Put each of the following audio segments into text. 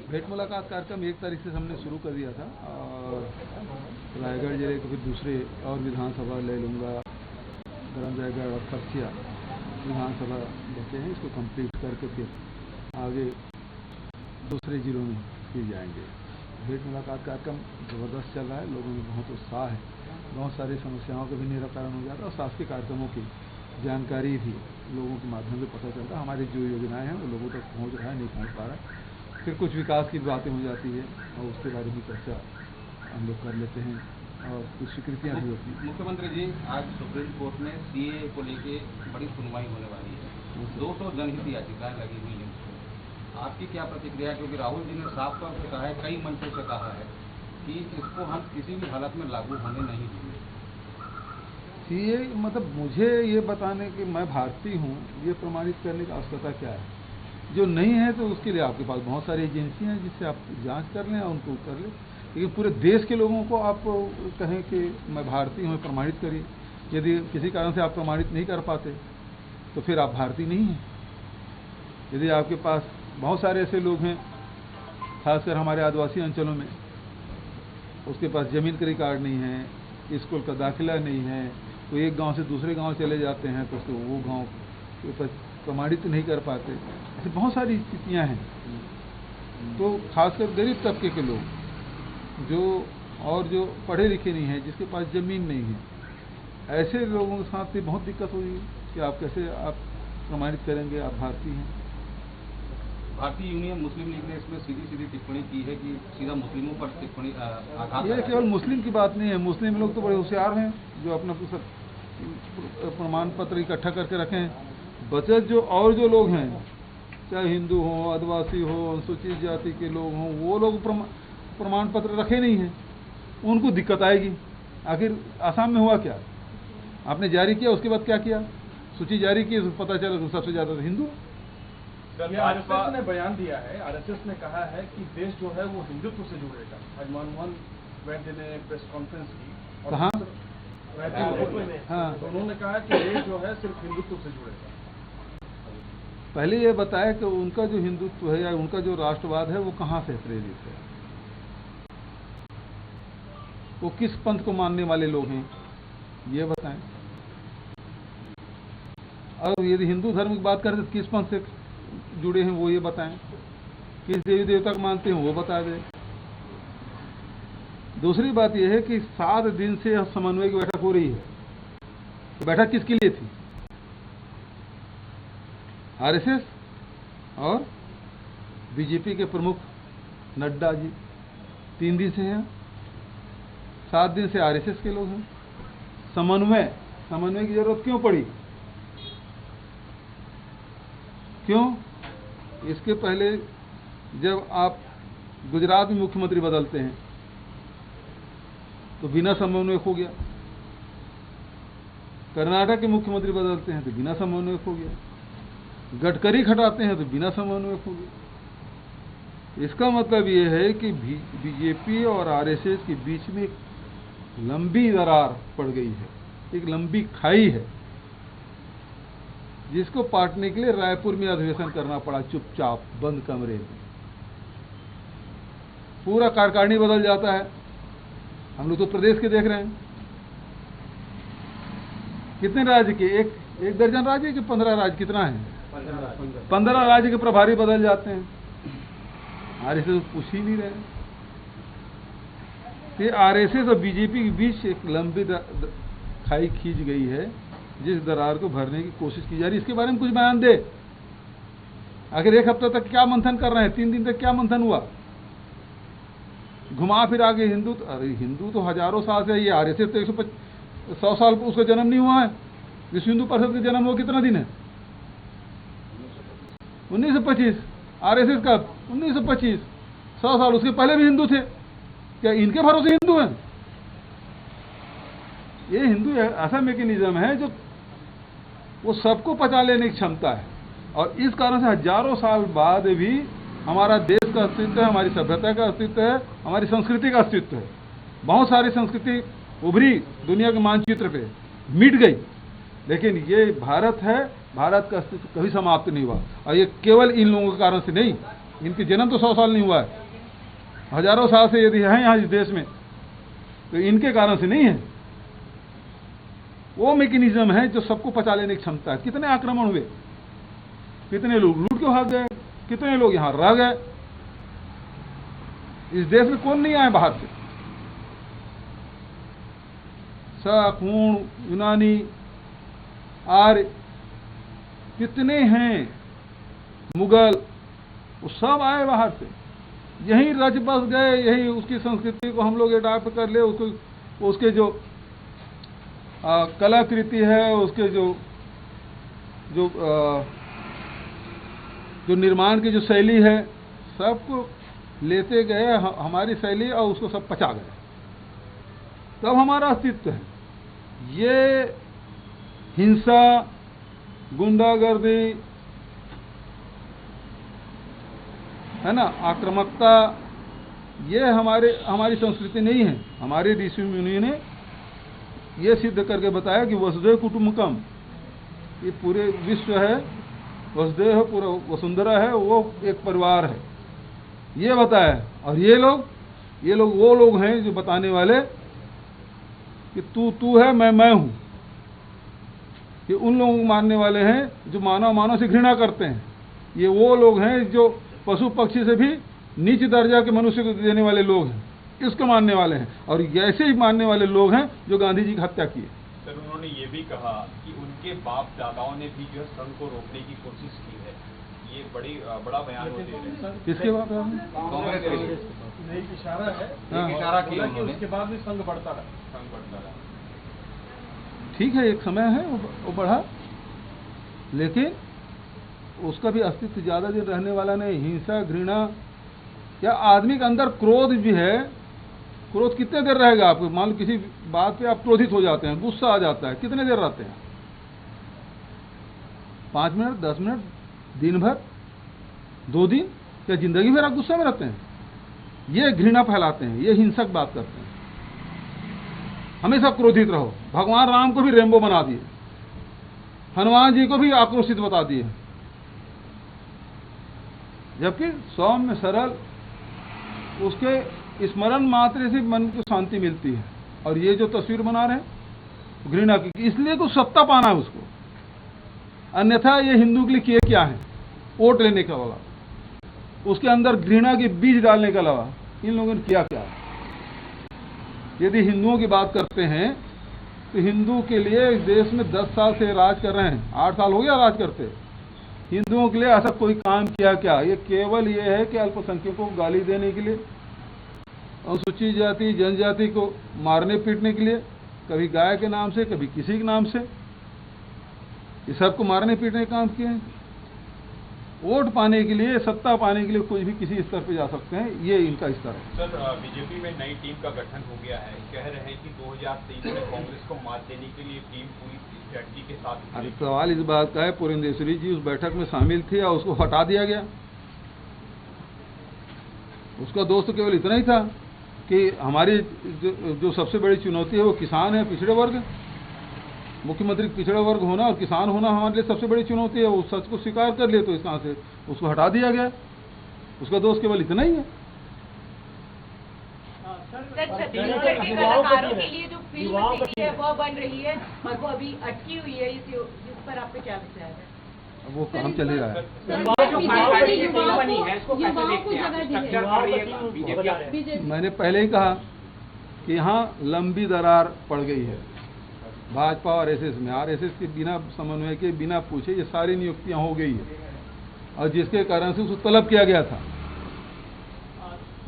भेंट मुलाकात कार्यक्रम 1 तारीख से हमने शुरू कर दिया था और रायगढ़ जिले के फिर दूसरे और विधानसभा ले लूँगा, धर्मजयगढ़ और खर्चिया विधानसभा बचे हैं, इसको कंप्लीट करके फिर आगे दूसरे जिलों में फिर जाएंगे। भेंट मुलाकात कार्यक्रम ज़बरदस्त चल रहा है, लोगों में बहुत उत्साह है, बहुत सारी समस्याओं का भी निराकरण हो जाता है और शासकीय कार्यक्रमों की जानकारी भी लोगों के माध्यम से पता चलता है। हमारी जो योजनाएं हैं वो लोगों तक पहुंच रहा है, नहीं पहुंच पा रहा है, फिर कुछ विकास की बातें हो जाती है और उसके बारे में चर्चा हम लोग कर लेते हैं और कुछ स्वीकृतियाँ भी होती हैं। मुख्यमंत्री जी, आज सुप्रीम कोर्ट में सीए को लेके बड़ी सुनवाई होने वाली है, 200 जनहित याचिकाएं लगी हुई हैं, आपकी क्या प्रतिक्रिया है? क्योंकि राहुल जी ने साफ तौर से कहा है, कई मंचों से कहा है कि इसको हम किसी भी हालत में लागू होने नहीं देंगे। सीए मतलब मुझे ये बताने कि मैं भारतीय हूँ, ये प्रमाणित करने की आवश्यकता क्या है? जो नहीं है तो उसके लिए आपके पास बहुत सारी एजेंसियां हैं जिससे आप जांच कर लें और उनको कर लें, लेकिन पूरे देश के लोगों को आप कहें कि मैं भारतीय हूँ प्रमाणित करिए। यदि किसी कारण से आप प्रमाणित नहीं कर पाते तो फिर आप भारतीय नहीं हैं। यदि आपके पास बहुत सारे ऐसे लोग हैं, खासकर हमारे आदिवासी अंचलों में, उसके पास जमीन का रिकॉर्ड नहीं है, स्कूल का दाखिला नहीं है, तो एक गांव से दूसरे गांव चले जाते हैं तो वो गांव के ऊपर प्रमाणित नहीं कर पाते। ऐसी बहुत सारी स्थितियां हैं। तो खासकर गरीब तबके के लोग जो पढ़े लिखे नहीं हैं, जिसके पास ज़मीन नहीं है, ऐसे लोगों के साथ भी बहुत दिक्कत हुई कि आप कैसे आप प्रमाणित करेंगे आप भारतीय हैं। भारतीय यूनियन मुस्लिम लीग ने इसमें सीधी टिप्पणी की है कि सीधा मुस्लिमों पर टिप्पणी आघात। ये केवल मुस्लिम की बात नहीं है, मुस्लिम लोग तो बड़े होशियार हैं जो अपना प्रमाण पत्र इकट्ठा करके रखे हैं। बचत जो लोग हैं, चाहे हिंदू हों, आदिवासी हो, अनुसूचित जाति के लोग हों, वो लोग प्रमाण पत्र रखे नहीं हैं, उनको दिक्कत आएगी। आखिर आसाम में हुआ क्या? आपने जारी किया, उसके बाद क्या किया? सूची जारी की तो पता चला कि सबसे ज्यादा हिंदू। आरएसएस ने बयान दिया है, आरएसएस ने कहा है कि देश जो है वो हिंदुत्व से जुड़ेगा। आज मनमोहन वैद्य ने प्रेस कॉन्फ्रेंस की, कहाँ? हाँ, तो उन्होंने कहा कि देश जो है सिर्फ हिंदुत्व से जुड़ेगा। पहले ये बताया कि उनका जो हिंदुत्व है या उनका जो राष्ट्रवाद है वो कहाँ से प्रेरित है, वो किस पंथ को मानने वाले लोग हैं, ये बताएं। और यदि हिंदू धर्म की बात करें तो किस पंथ से जुड़े हैं वो ये बताएं, किस देवी देवता को मानते हैं वो बता दें। दूसरी बात यह है कि 7 दिन से समन्वय की बैठक हो रही है, तो बैठक किसके लिए थी? आरएसएस और बीजेपी के प्रमुख नड्डा जी 3 दिन से हैं, 7 दिन से आरएसएस के लोग हैं। समन्वय की जरूरत क्यों पड़ी? क्यों? इसके पहले जब आप गुजरात में मुख्यमंत्री बदलते हैं तो बिना समन्वय हो गया, कर्नाटक के मुख्यमंत्री बदलते हैं तो बिना समन्वय हो गया, गडकरी हटाते हैं तो बिना समन्वय हो गया। इसका मतलब यह है कि बीजेपी और आरएसएस के बीच में एक लंबी दरार पड़ गई है, एक लंबी खाई है, जिसको पाटने के लिए रायपुर में अधिवेशन करना पड़ा, चुपचाप बंद कमरे में। पूरा कार्यकारिणी बदल जाता है। हम लोग तो प्रदेश के देख रहे हैं, कितने राज्य के, एक दर्जन राज्य के 15 राज्य, कितना है? 15 राज्य के प्रभारी बदल जाते हैं। आरएसएस पूछ ही नहीं रहे। ये आरएसएस और बीजेपी के बीच एक लंबी खाई खींच गई है, जिस दरार को भरने की कोशिश की जा रही है। इसके बारे में कुछ बयान दे। आखिर 1 हफ्ते तक क्या मंथन कर रहे हैं? 3 दिन तक क्या मंथन हुआ? घुमा फिर आगे हिंदू तो हजारों साल से, ये आरएसएस तो 100 साल उसका जन्म नहीं हुआ है। विश्व हिंदू परिषद का जन्म हुआ कितना दिन है? 1925। आरएसएस का 1925, 100 साल। उसके पहले भी हिंदू थे क्या? इनके भरोसे हिंदू हैं? ये हिंदू ऐसा मैकेनिज्म है जो वो सबको पचा लेने की क्षमता है, और इस कारण से हजारों साल बाद भी हमारा देश का अस्तित्व है, हमारी सभ्यता का अस्तित्व है, हमारी संस्कृति का अस्तित्व है। बहुत सारी संस्कृति उभरी दुनिया के मानचित्र पे, मिट गई, लेकिन ये भारत है, भारत का अस्तित्व कभी समाप्त नहीं हुआ। और ये केवल इन लोगों के कारण से नहीं, इनके जन्म तो 100 साल नहीं हुआ है, हजारों साल से यदि हैं यहाँ इस देश में, तो इनके कारण से नहीं है। वो मैकेनिज्म है जो सबको पचा लेने की क्षमता है। कितने आक्रमण हुए, कितने लोग लूट के भाग गए, कितने लोग यहां रह गए। इस देश में कौन नहीं आए बाहर से, शक, हूण, यूनानी, आर्य, कितने हैं, मुगल, वो सब आए बाहर से, यहीं रच बस गए, यही उसकी संस्कृति को हम लोग अडॉप्ट कर ले, उसको उसके जो कलाकृति है, उसके जो निर्माण की जो शैली है, सबको लेते गए हमारी शैली, और उसको सब पचा गए। तब हमारा अस्तित्व है। ये हिंसा, गुंडागर्दी है ना, आक्रामकता, ये हमारी संस्कृति नहीं है। हमारे ऋषि मुनि ने ये सिद्ध करके बताया कि वसुधैव कुटुंबकम, ये पूरे विश्व है, वसुधैव पूरा वसुंधरा है, वो एक परिवार है, ये बताया। और ये लोग वो लोग हैं जो बताने वाले कि तू है, मैं हूं। ये उन लोगों को मानने वाले हैं जो मानव से घृणा करते हैं। ये वो लोग हैं जो पशु पक्षी से भी नीच दर्जा के मनुष्य को देने वाले लोग हैं, इसको मानने वाले हैं। और ऐसे ही मानने वाले लोग हैं जो गांधी जी की हत्या की है। सर, उन्होंने ये भी कहा कि उनके बाप दादाओं ने भी जो है संघ को रोकने की कोशिश की है। ये बड़ा बयान वो दे रहे हैं। किसके बाप दादा? कांग्रेस के लिए एक इशारा है, एक इशारा किया कि उन्होंने। उसके बाद भी संघ बढ़ता रहा। ठीक है, एक समय है वो बढ़ा, लेकिन उसका भी अस्तित्व ज्यादा दिन रहने वाला नहीं। हिंसा, घृणा, या आदमी के अंदर क्रोध भी है। क्रोध कितने देर रहेगा आपको? मान लो किसी बात पे आप क्रोधित हो जाते हैं, गुस्सा आ जाता है, कितने देर रहते हैं? 5 मिनट, 10 मिनट, दिन भर, 2 दिन, क्या जिंदगी भर आप गुस्सा में रहते हैं? ये घृणा फैलाते हैं, ये हिंसक बात करते हैं। हमेशा क्रोधित रहो। भगवान राम को भी रेम्बो बना दिए, हनुमान जी को भी आक्रोशित बता दिए, जबकि सौम्य सरल, उसके स्मरण मात्र से मन को शांति मिलती है। और ये जो तस्वीर बना रहे हैं घृणा की, इसलिए तो सत्ता पाना है उसको, अन्यथा ये हिंदू के लिए किए क्या है? वोट लेने के अलावा, उसके अंदर घृणा के बीज डालने के अलावा इन लोगों ने किया क्या है? यदि हिंदुओं की बात करते हैं तो हिंदू के लिए इस देश में 10 साल से राज कर रहे हैं, 8 साल हो गया राज करते। हिंदुओं के लिए ऐसा कोई काम किया क्या? ये केवल ये है कि अल्पसंख्यकों को गाली देने के लिए, अनुसूचित जाति जनजाति को मारने पीटने के लिए, कभी गाय के नाम से, कभी किसी के नाम से, ये सबको मारने पीटने का काम किए हैं। वोट पाने के लिए, सत्ता पाने के लिए कोई भी किसी स्तर पे जा सकते हैं, ये इनका स्तर है। सर, बीजेपी में नई टीम का गठन हो गया है। कह रहे हैं कि 2023 में कांग्रेस को मात देने के लिए टीम पूरी स्ट्रैटेजी के साथ। अरे सवाल इस बात का है, पुरंदेश्वरी जी उस बैठक में शामिल थी और उसको हटा दिया गया। उसका दोस्त केवल इतना ही था कि हमारी जो सबसे बड़ी चुनौती है वो किसान है, पिछड़े वर्ग। मुख्यमंत्री पिछड़े वर्ग होना और किसान होना हमारे लिए सबसे बड़ी चुनौती है। वो सच को स्वीकार कर ले, तो इस तरह से उसको हटा दिया गया। उसका दोस्त केवल इतना ही है। कलाकारों के लिए जो फिल्म सिटी है वो बन रही है और वो अभी अटकी हुई है, इस पर आपके क्या विचार है? वो काम चल ही रहा है। मैंने पहले ही कहा कि यहाँ लंबी दरार पड़ गई है भाजपा और एसएस में। आरएसएस के बिना समन्वय के, बिना पूछे ये सारी नियुक्तियां हो गई है, और जिसके कारण से उसको तलब किया गया था,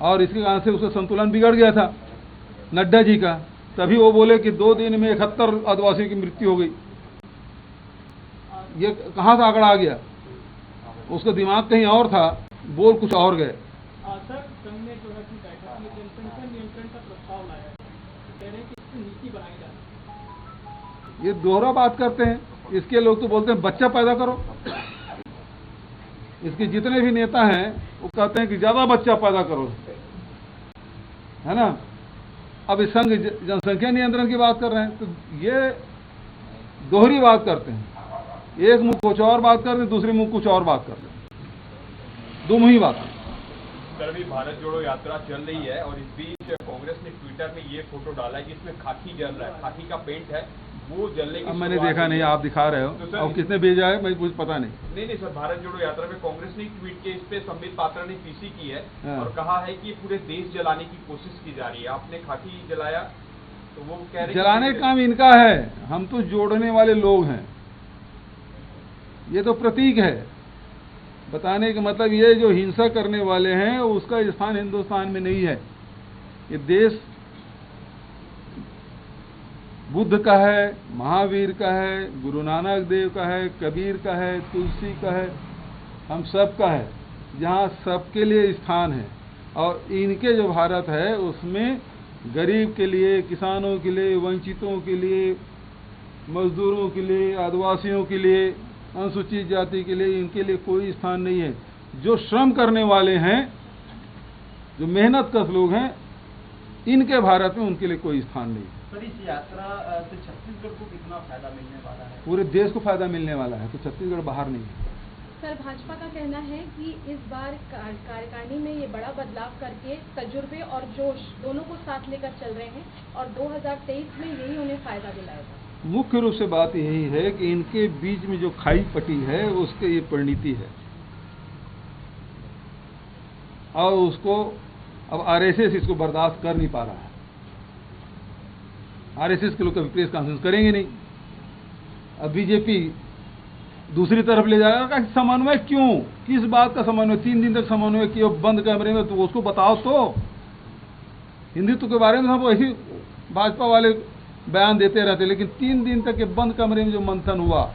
और इसके कारण से उसका संतुलन बिगड़ गया था नड्डा जी का। तभी वो बोले कि 2 दिन में 71 आदिवासियों की मृत्यु हो गई। ये कहाँ से आंकड़ा आ गया? उसका दिमाग कहीं और था, बोल कुछ और गए। सर, संघ ने जो है कि बैठक में जनसंख्या नियंत्रण का प्रस्ताव लाया है, कह रहे हैं कि इसकी नीति बनाई जाए। ये दोहरा बात करते हैं। इसके लोग तो बोलते हैं बच्चा पैदा करो। इसके जितने भी नेता हैं वो कहते हैं कि ज्यादा बच्चा पैदा करो, है ना। अब इस संघ जनसंख्या नियंत्रण की बात कर रहे हैं, तो ये दोहरी बात करते हैं। एक मुंह कुछ और बात करते हैं, दूसरे मुंह कुछ और बात करते हैं, दो मुंही बात है। सर, अभी भारत जोड़ो यात्रा चल रही है और इस बीच कांग्रेस ने ट्विटर में ये फोटो डाला है कि इसमें खाकी जल रहा है, खाकी का पेंट है, वो जलने की अब मैंने शुरुआत देखा हुई नहीं, है। आप दिखा रहे हो। तो सर, और किसने भेजा है मुझे पता नहीं। नहीं सर, भारत जोड़ो यात्रा में कांग्रेस ने एक ट्वीट के इस पे संबित पात्रा ने पीसी की है हाँ। और कहा है कि पूरे देश जलाने की कोशिश की जा रही है। आपने खाकी जलाया तो वो कह रहे जलाने का काम इनका है, हम तो जोड़ने वाले लोग हैं। ये तो प्रतीक है। बताने का मतलब ये जो हिंसा करने वाले हैं उसका स्थान हिंदुस्तान में नहीं है। ये देश बुद्ध का है, महावीर का है, गुरु नानक देव का है, कबीर का है, तुलसी का है, हम सब का है, जहाँ सबके लिए स्थान है। और इनके जो भारत है उसमें गरीब के लिए, किसानों के लिए, वंचितों के लिए, मजदूरों के लिए, आदिवासियों के लिए, अनुसूचित जाति के लिए, इनके लिए कोई स्थान नहीं है। जो श्रम करने वाले हैं, जो मेहनत कश लोग हैं, इनके भारत में उनके लिए कोई स्थान नहीं। सर, इस यात्रा से छत्तीसगढ़ को कितना फायदा मिलने वाला है? पूरे देश को फायदा मिलने वाला है, तो छत्तीसगढ़ बाहर नहीं है। सर, भाजपा का कहना है कि इस बार कार्यकारिणी में ये बड़ा बदलाव करके तजुर्बे और जोश दोनों को साथ लेकर चल रहे हैं और 2023 में यही उन्हें फायदा दिलाएगा। मुख्य रूप से बात यही है कि इनके बीच में जो खाई पटी है उसके ये परिणति है। और उसको अब आरएसएस इसको बर्दाश्त कर नहीं पा रहा है। आरएसएस के लोग कभी प्रेस कॉन्फ्रेंस करेंगे नहीं। अब बीजेपी दूसरी तरफ ले जाएगा। समन्वय क्यों, किस बात का समन्वय? 3 दिन तक समन्वय किया बंद कमरे में, तो उसको बताओ तो। हिंदुत्व के बारे में हम ऐसी भाजपा वाले बयान देते रहते, लेकिन 3 दिन तक के बंद कमरे में जो मंथन हुआ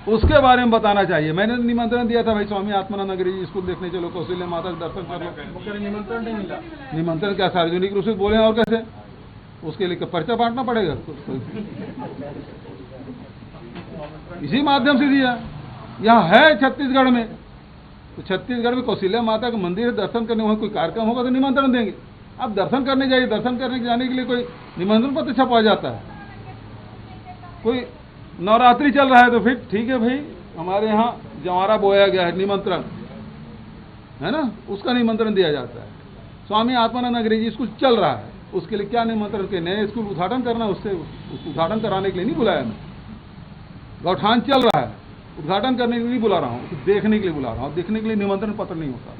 उसके बारे में बताना चाहिए। मैंने निमंत्रण दिया था, भाई स्वामी आत्मानंद अंग्रेजी स्कूल देखने चलो, कौशल्या माता का दर्शन कर लो। निमंत्रण नहीं मिला। निमंत्रण क्या सार्वजनिक रूप से बोले और कैसे? उसके लिए पर्चा बांटना पड़ेगा। इसी माध्यम से दिया। यहाँ है छत्तीसगढ़ में, तो छत्तीसगढ़ में कौशल्या माता का मंदिर है, दर्शन करने वहाँ कोई कार्यक्रम होगा तो निमंत्रण देंगे। आप दर्शन करने जाइए, दर्शन करने जाने के लिए कोई निमंत्रण पत्र छपा जाता है? कोई नवरात्रि चल रहा है तो फिर ठीक है भाई, हमारे यहाँ जवारा बोया गया है, निमंत्रण है ना, उसका निमंत्रण दिया जाता है। स्वामी आत्मानंद अंग्रेजी स्कूल चल रहा है, उसके लिए क्या निमंत्रण के? नए स्कूल उद्घाटन करना, उससे उद्घाटन कराने के लिए नहीं बुलाया मैं। गौठान चल रहा है, उद्घाटन करने के लिए नहीं बुला रहा हूँ, देखने के लिए बुला रहा हूँ। देखने के लिए निमंत्रण पत्र नहीं होता।